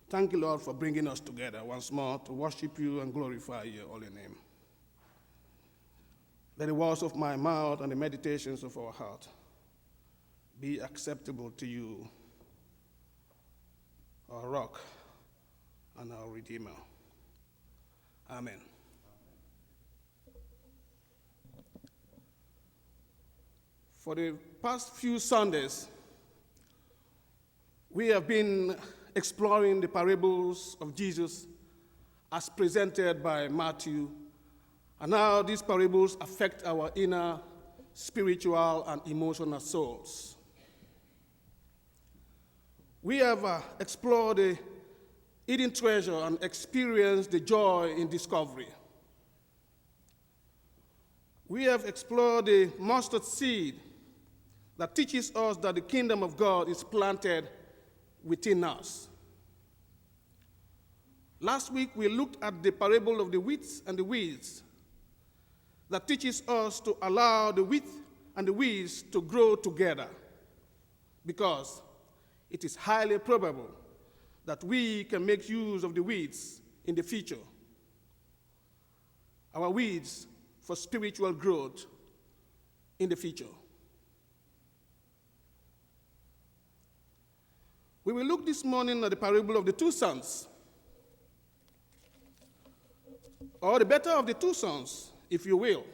Thank you, Lord, for bringing us together once more to worship you and glorify your holy name. Let the words of my mouth and the meditations of our heart be acceptable to you, our rock and our Redeemer. Amen. For the past few Sundays, we have been exploring the parables of Jesus as presented by Matthew, and how these parables affect our inner spiritual and emotional souls. We have explored the hidden treasure and experienced the joy in discovery. We have explored the mustard seed that teaches us that the kingdom of God is planted within us. Last week, we looked at the parable of the wheat and the weeds that teaches us to allow the wheat and the weeds to grow together, because it is highly probable that we can make use of the weeds in the future, our weeds for spiritual growth in the future. We will look this morning at the parable of the two sons, or the better of the two sons, if you will.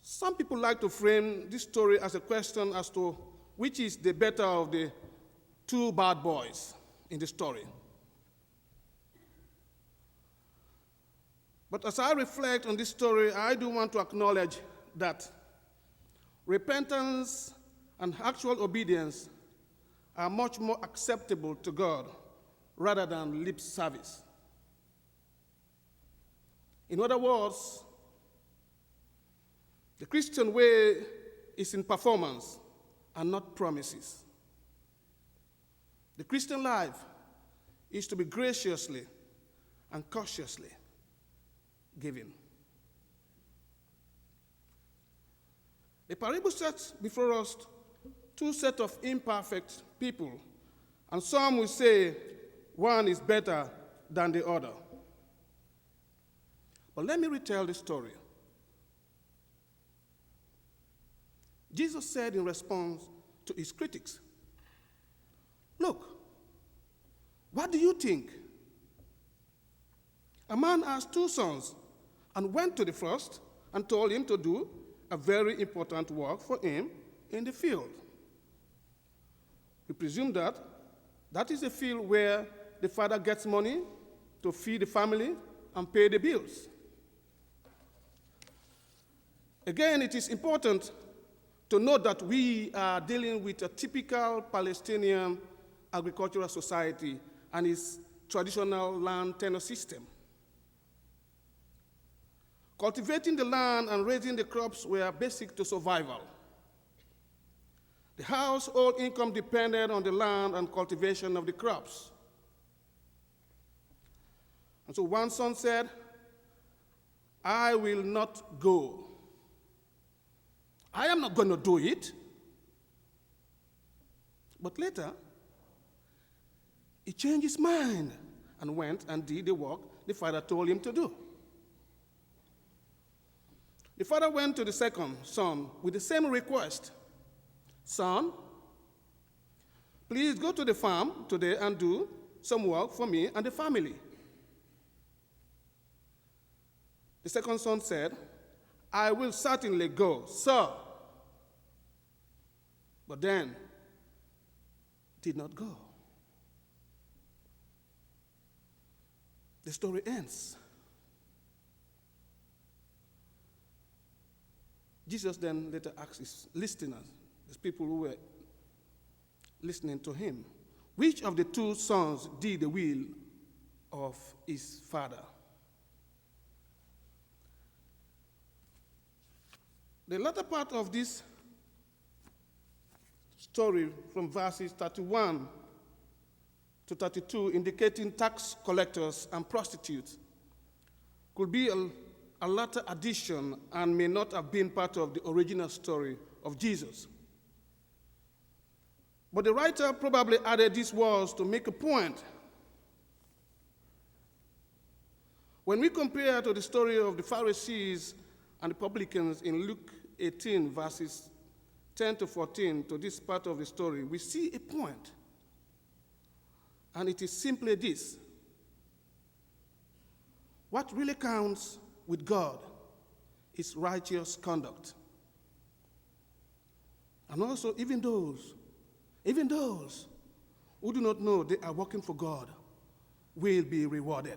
Some people like to frame this story as a question as to which is the better of the two bad boys in the story. But as I reflect on this story, I do want to acknowledge that repentance and actual obedience are much more acceptable to God rather than lip service. In other words, the Christian way is in performance and not promises. The Christian life is to be graciously and cautiously giving. The parable sets before us two sets of imperfect people, and some will say one is better than the other. But let me retell the story. Jesus said in response to his critics, "Look, what do you think? A man has two sons and went to the first and told him to do a very important work for him in the field. We presume that that is a field where the father gets money to feed the family and pay the bills. Again, it is important to note that we are dealing with a typical Palestinian agricultural society and its traditional land tenure system. Cultivating the land and raising the crops were basic to survival. The household income depended on the land and cultivation of the crops. And so one son said, "I will not go. I am not going to do it." But later, he changed his mind and went and did the work the father told him to do. The father went to the second son with the same request. "Son, please go to the farm today and do some work for me and the family." The second son said, "I will certainly go, sir." But then did not go. The story ends. Jesus then later asked his listeners, these people who were listening to him, which of the two sons did the will of his father? The latter part of this story, from verses 31 to 32, indicating tax collectors and prostitutes, could be a latter addition and may not have been part of the original story of Jesus. But the writer probably added these words to make a point. When we compare to the story of the Pharisees and the publicans in Luke 18, verses 10 to 14, to this part of the story, we see a point. And it is simply this. What really counts with God is righteous conduct. And also, even those who do not know they are working for God will be rewarded.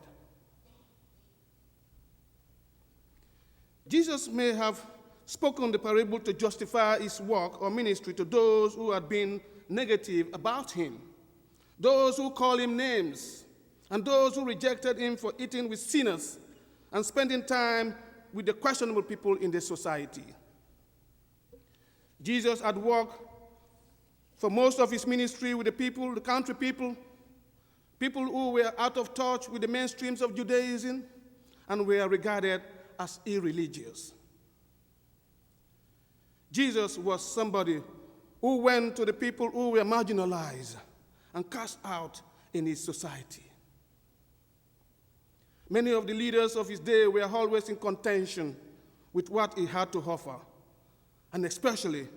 Jesus may have spoken the parable to justify his work or ministry to those who had been negative about him, those who call him names, and those who rejected him for eating with sinners and spending time with the questionable people in the society. Jesus had worked for most of his ministry with the people, the country people who were out of touch with the mainstreams of Judaism and were regarded as irreligious. Jesus was somebody who went to the people who were marginalized and cast out in his society. Many of the leaders of his day were always in contention with what he had to offer, and especially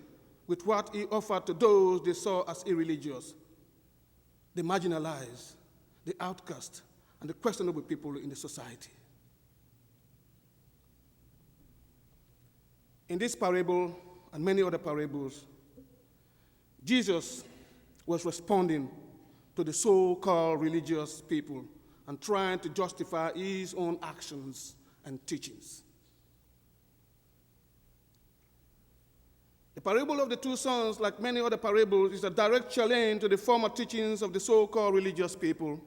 with what he offered to those they saw as irreligious, the marginalized, the outcast, and the questionable people in the society. In this parable and many other parables, Jesus was responding to the so-called religious people and trying to justify his own actions and teachings. The parable of the two sons, like many other parables, is a direct challenge to the former teachings of the so-called religious people.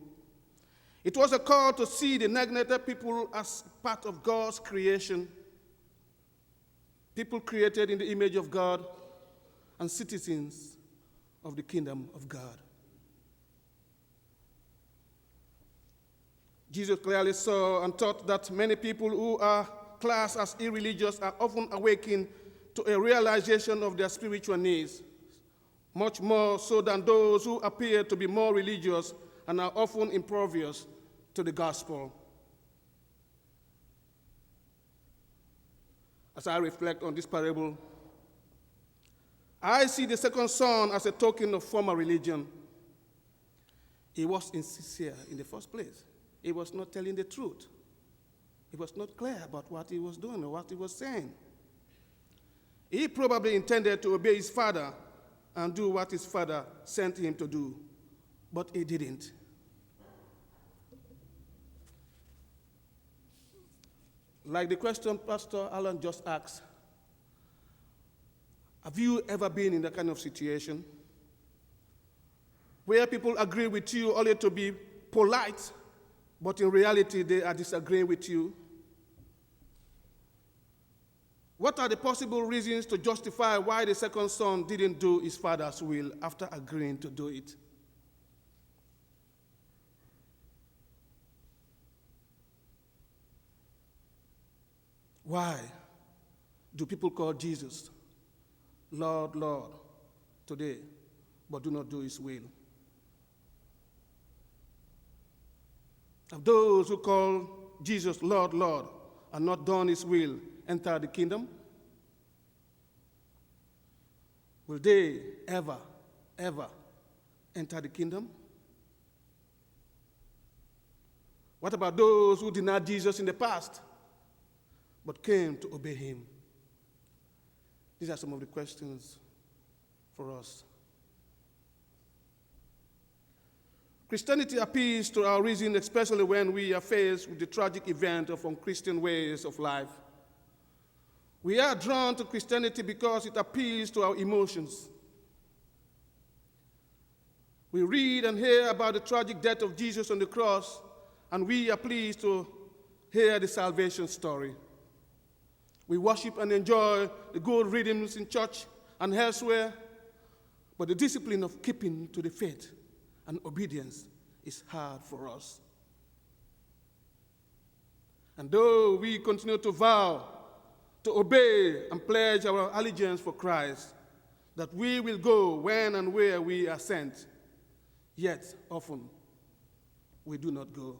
It was a call to see the neglected people as part of God's creation, people created in the image of God and citizens of the kingdom of God. Jesus clearly saw and taught that many people who are classed as irreligious are often awakened to a realization of their spiritual needs, much more so than those who appear to be more religious and are often impervious to the gospel. As I reflect on this parable, I see the second son as a token of former religion. He was insincere in the first place. He was not telling the truth. He was not clear about what he was doing or what he was saying. He probably intended to obey his father and do what his father sent him to do, but he didn't. Like the question Pastor Alan just asked, have you ever been in that kind of situation where people agree with you only to be polite, but in reality they are disagreeing with you? What are the possible reasons to justify why the second son didn't do his father's will after agreeing to do it? Why do people call Jesus Lord, Lord today, but do not do his will? Have those who call Jesus Lord, Lord and not done his will enter the kingdom? Will they ever enter the kingdom? What about those who denied Jesus in the past but came to obey him? These are some of the questions for us. Christianity appeals to our reason, especially when we are faced with the tragic event of unchristian ways of life. We are drawn to Christianity because it appeals to our emotions. We read and hear about the tragic death of Jesus on the cross, and we are pleased to hear the salvation story. We worship and enjoy the good rhythms in church and elsewhere, but the discipline of keeping to the faith and obedience is hard for us. And though we continue to vow to obey and pledge our allegiance for Christ, that we will go when and where we are sent, yet often we do not go.